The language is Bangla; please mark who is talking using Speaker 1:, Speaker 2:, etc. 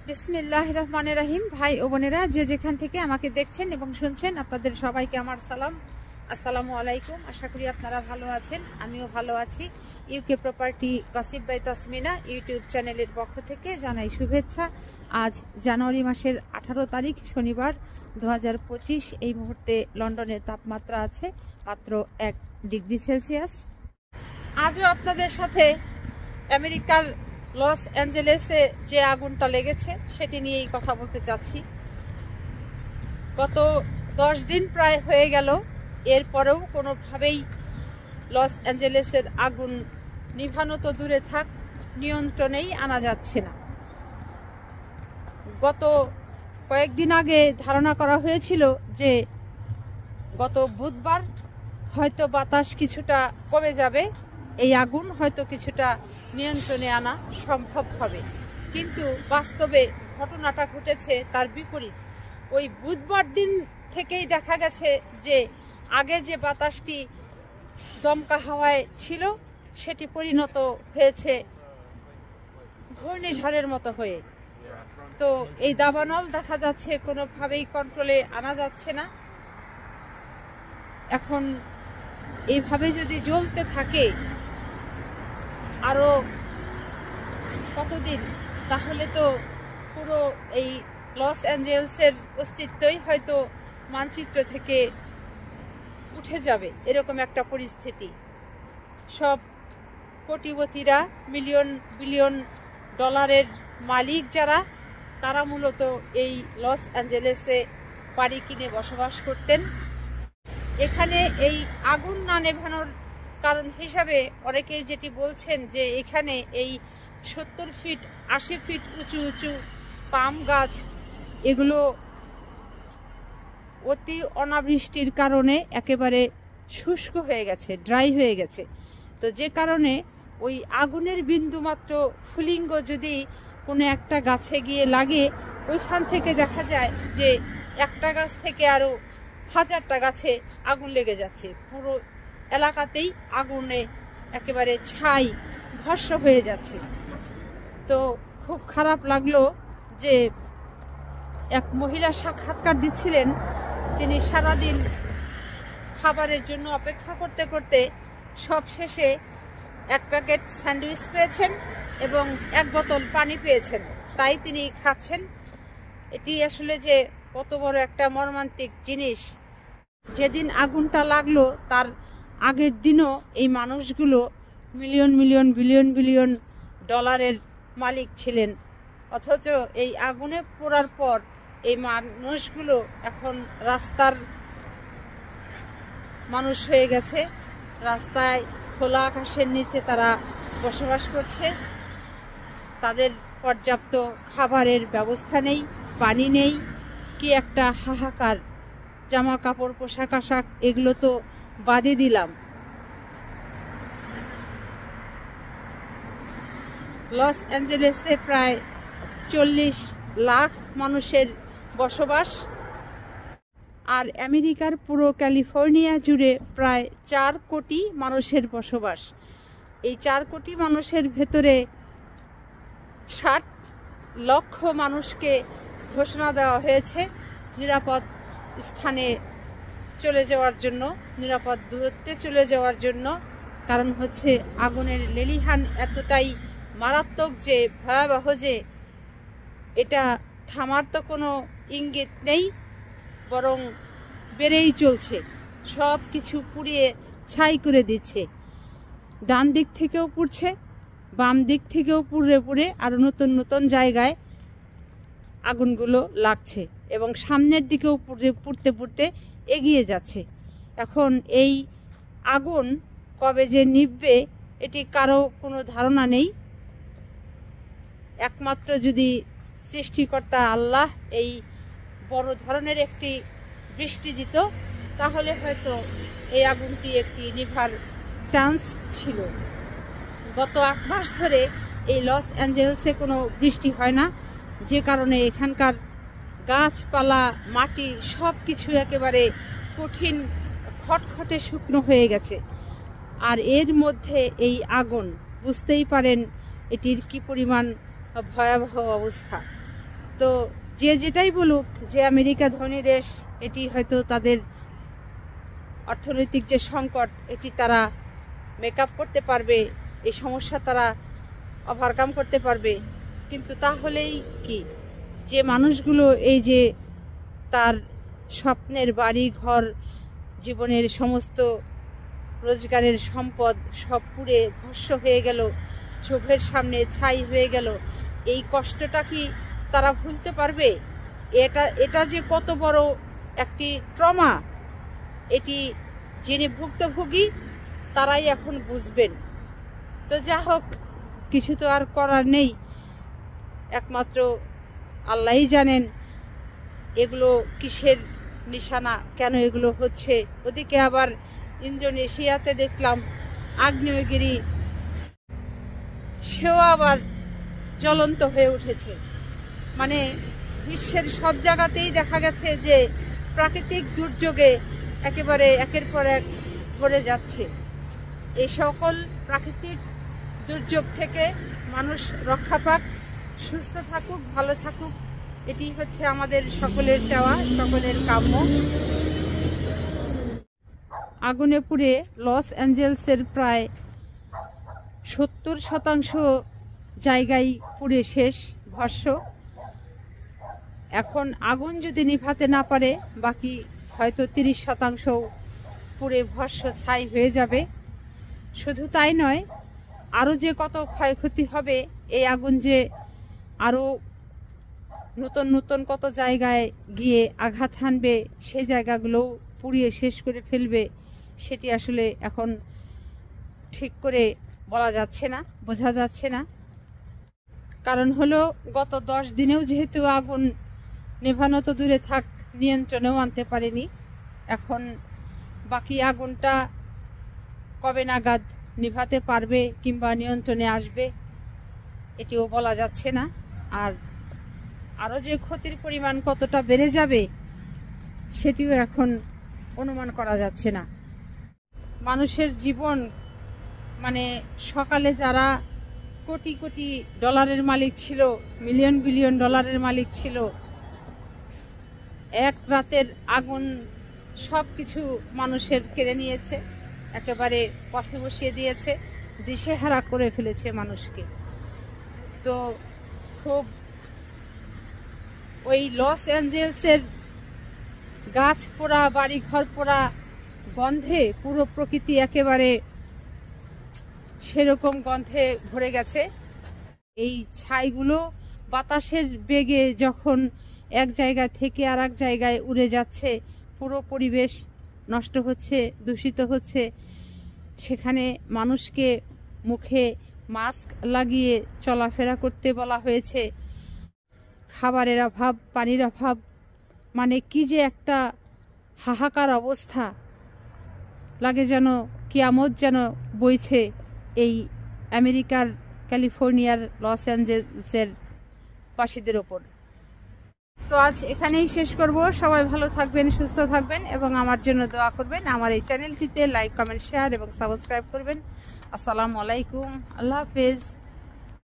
Speaker 1: বিসমিল্লাহির রহমানির রহিম। ভাই ও বোনেরা, যে যেখান থেকে আমাকে দেখছেন এবং শুনছেন, আপনাদের সবাইকে আমার সালাম, আসসালামু আলাইকুম। আশা করি আপনারা ভালো আছেন, আমিও ভালো আছি। UK property gossip by Tasmina YouTube চ্যানেলের পক্ষ থেকে জানাই শুভেচ্ছা। আজ জানুয়ারি মাসের 18 তারিখ শনিবার 2025। এই মুহূর্তে লন্ডনের তাপমাত্রা আছে মাত্র 1 ডিগ্রি সেলসিয়াস। আজও আপনাদের সাথে আমেরিকার লস অ্যাঞ্জেলেসে যে আগুনটা লেগেছে সেটি নিয়েই কথা বলতে চাচ্ছি। গত 10 দিন প্রায় হয়ে গেল, এরপরেও কোনোভাবেই লস অ্যাঞ্জেলেসের আগুন নিভানো তো দূরে থাক, নিয়ন্ত্রণেই আনা যাচ্ছে না। গত কয়েকদিন আগে ধারণা করা হয়েছিল যে গত বুধবার হয়তো বাতাস কিছুটা কমে যাবে, এই আগুন হয়তো কিছুটা নিয়ন্ত্রণে আনা সম্ভব হবে, কিন্তু বাস্তবে ঘটনাটা ঘটেছে তার বিপরীত। ওই বুধবার দিন থেকেই দেখা গেছে যে আগে যে বাতাসটি দমকা হাওয়ায় ছিল সেটি পরিণত হয়েছে ঘূর্ণিঝড়ের মতো হয়ে। তো এই দাবানল দেখা যাচ্ছে কোনোভাবেই কন্ট্রোলে আনা যাচ্ছে না। এখন এইভাবে যদি জ্বলতে থাকে আরো কতদিন, তাহলে তো পুরো এই লস অ্যাঞ্জেলেসের অস্তিত্বই হয়তো মানচিত্র থেকে উঠে যাবে, এরকম একটা পরিস্থিতি। সব কোটিপতিরা, মিলিয়ন বিলিয়ন ডলারের মালিক যারা, তারা মূলত এই লস অ্যাঞ্জেলেসে বাড়ি কিনে বসবাস করতেন। এখানে এই আগুন না নেভানোর কারণ হিসাবে অনেকেই যেটি বলছেন যে এখানে এই 70 ফিট 80 ফিট উঁচু উঁচু পাম গাছ, এগুলো অতি অনাবৃষ্টির কারণে একেবারে শুষ্ক হয়ে গেছে, ড্রাই হয়ে গেছে। তো যে কারণে ওই আগুনের বিন্দুমাত্র ফুলিঙ্গ যদি কোনো একটা গাছে গিয়ে লাগে, ওইখান থেকে দেখা যায় যে একটা গাছ থেকে আরও 1000টা গাছে আগুন লেগে যাচ্ছে, পুরো এলাকাতেই আগুনে একেবারে ছাই ভস্ম হয়ে যাচ্ছে। তো খুব খারাপ লাগলো যে এক মহিলা সাক্ষাৎকার দিচ্ছিলেন, তিনি সারাদিন খাবারের জন্য অপেক্ষা করতে করতে সবশেষে 1 প্যাকেট স্যান্ডউইচ পেয়েছেন এবং 1 বোতল পানি পেয়েছেন, তাই তিনি খাচ্ছেন। এটি আসলে যে কত বড় একটা মর্মান্তিক জিনিস। যেদিন আগুনটা লাগলো তার আগের দিনও এই মানুষগুলো মিলিয়ন মিলিয়ন বিলিয়ন বিলিয়ন ডলারের মালিক ছিলেন, অথচ এই আগুনে পোড়ার পর এই মানুষগুলো এখন রাস্তার মানুষ হয়ে গেছে। রাস্তায় খোলা আকাশের নিচে তারা বসবাস করছে, তাদের পর্যাপ্ত খাবারের ব্যবস্থা নেই, পানি নেই, কি একটা হাহাকার। জামা কাপড়, পোশাক আশাক এগুলো তো বাদই দিলাম। লস অ্যাঞ্জেলেসে প্রায় 40 লাখ মানুষের বসবাস, আর আমেরিকার পুরো ক্যালিফোর্নিয়া জুড়ে প্রায় 4 কোটি মানুষের বসবাস। এই 4 কোটি মানুষের ভেতরে 60 লক্ষ মানুষকে ঘোষণা দেওয়া হয়েছে নিরাপদ স্থানে চলে যাওয়ার জন্য, নিরাপদ দূরত্বে চলে যাওয়ার জন্য। কারণ হচ্ছে আগুনের লেলিহান এতটাই মারাত্মক যে ভয়াবহ, যে এটা থামার তো কোনো ইঙ্গিত নেই, বরং বেড়েই চলছে, সব কিছু পুড়িয়ে ছাই করে দিচ্ছে। ডান দিক থেকেও পুড়ছে, বাম দিক থেকেও পুড়ে পুড়ে আরও নতুন নতুন জায়গায় আগুনগুলো লাগছে এবং সামনের দিকেও পুড়তে পুড়তে এগিয়ে যাচ্ছে। এখন এই আগুন কবে যে নিভবে এটি কারো কোনো ধারণা নেই। একমাত্র যদি সৃষ্টিকর্তা আল্লাহ এই বড় ধরনের একটি বৃষ্টি দিত, তাহলে হয়তো এই আগুনটি একটি নিভার চান্স ছিল। গত 8 মাস ধরে এই লস অ্যাঞ্জেলেসে কোনো বৃষ্টি হয় না, যে কারণে এখানকার গাছপালা, মাটি সব কিছু একেবারে কঠিন খটখটে শুকনো হয়ে গেছে। আর এর মধ্যে এই আগুন, বুঝতেই পারেন এটির কি পরিমাণ ভয়াবহ অবস্থা। তো যে যেটাই বলুক যে আমেরিকা ধনী দেশ, এটি হয়তো তাদের অর্থনৈতিক যে সংকট এটি তারা মেকআপ করতে পারবে, এই সমস্যা তারা ওভারকাম করতে পারবে। কিন্তু তাহলেই কি, যে মানুষগুলো এই যে তার স্বপ্নের বাড়ি ঘর, জীবনের সমস্ত রোজগারের সম্পদ সব পুড়ে ভস্ম হয়ে গেল, চোখের সামনে ছাই হয়ে গেল, এই কষ্টটা কি তারা ভুলতে পারবে? এটা যে কত বড় একটি ট্রমা, এটি যিনি ভুক্তভোগী তারাই এখন বুঝবেন। তো যা হোক, কিছু তো আর করার নেই, একমাত্র আল্লাহই জানেন এগুলো কিসের নিশানা, কেন এগুলো হচ্ছে। ওদিকে আবার ইন্দোনেশিয়াতে দেখলাম আগ্নেয়গিরি, সেও আবার জ্বলন্ত হয়ে উঠেছে। মানে বিশ্বের সব জায়গাতেই দেখা গেছে যে প্রাকৃতিক দুর্যোগে একেবারে একের পর এক ভরে যাচ্ছে। এই সকল প্রাকৃতিক দুর্যোগ থেকে মানুষ রক্ষা পাক, সুস্থ থাকুক, ভালো থাকুক, এটি হচ্ছে আমাদের সকলের চাওয়া, সকলের কাম্য। আগুনে পুড়ে লস অ্যাঞ্জেলসের প্রায় 70% জায়গায় পুড়ে শেষ, ভস্ম। এখন আগুন যদি নিভাতে না পারে, বাকি হয়তো 30% পুড়ে ভস্ম ছাই হয়ে যাবে। শুধু তাই নয়, আরও যে কত ক্ষয়ক্ষতি হবে, এই আগুন যে আরও নতুন নতুন কত জায়গায় গিয়ে আঘাত হানবে, সেই জায়গাগুলোও পুড়িয়ে শেষ করে ফেলবে, সেটি আসলে এখন ঠিক করে বলা যাচ্ছে না, বোঝা যাচ্ছে না। কারণ হলো, গত 10 দিনেও যেহেতু আগুন নেভানো তো দূরে থাক, নিয়ন্ত্রণেও আনতে পারেনি। এখন বাকি আগুনটা কবে নাগাদ নিভাতে পারবে কিংবা নিয়ন্ত্রণে আসবে, এটিও বলা যাচ্ছে না। আর আরও যে ক্ষতির পরিমাণ কতটা বেড়ে যাবে, সেটিও এখন অনুমান করা যাচ্ছে না। মানুষের জীবন, মানে সকালে যারা কোটি কোটি ডলারের মালিক ছিল, মিলিয়ন বিলিয়ন ডলারের মালিক ছিল, এক রাতের আগুন সব কিছু মানুষের কেড়ে নিয়েছে, একেবারে পথে বসিয়ে দিয়েছে, দিশেহারা করে ফেলেছে মানুষকে। তো খুব ওই লস অ্যাঞ্জেলসের গাছ পোড়া, বাড়ি ঘর পোড়া গন্ধে পুরো প্রকৃতি একেবারে সেরকম গন্ধে ভরে গেছে। এই ছাইগুলো বাতাসের বেগে যখন এক জায়গা থেকে আর এক জায়গায় উড়ে যাচ্ছে, পুরো পরিবেশ নষ্ট হচ্ছে, দূষিত হচ্ছে। সেখানে মানুষকে মুখে মাস্ক লাগিয়ে চলাফেরা করতে বলা হয়েছে। খাবারের অভাব, পানির অভাব, মানে কি যে একটা হাহাকার অবস্থা, লাগে যেন কিয়ামত যেন বইছে এই আমেরিকার ক্যালিফোর্নিয়ার লস অ্যাঞ্জেলসের বাসীদের ওপর। তো আজ এখানেই শেষ করব। সবাই ভালো থাকবেন, সুস্থ থাকবেন এবং আমার জন্য দোয়া করবেন। আমার এই চ্যানেলটিতে লাইক, কমেন্ট, শেয়ার এবং সাবস্ক্রাইব করবেন। আসসালামু আলাইকুম, আল্লাহ হাফেজ।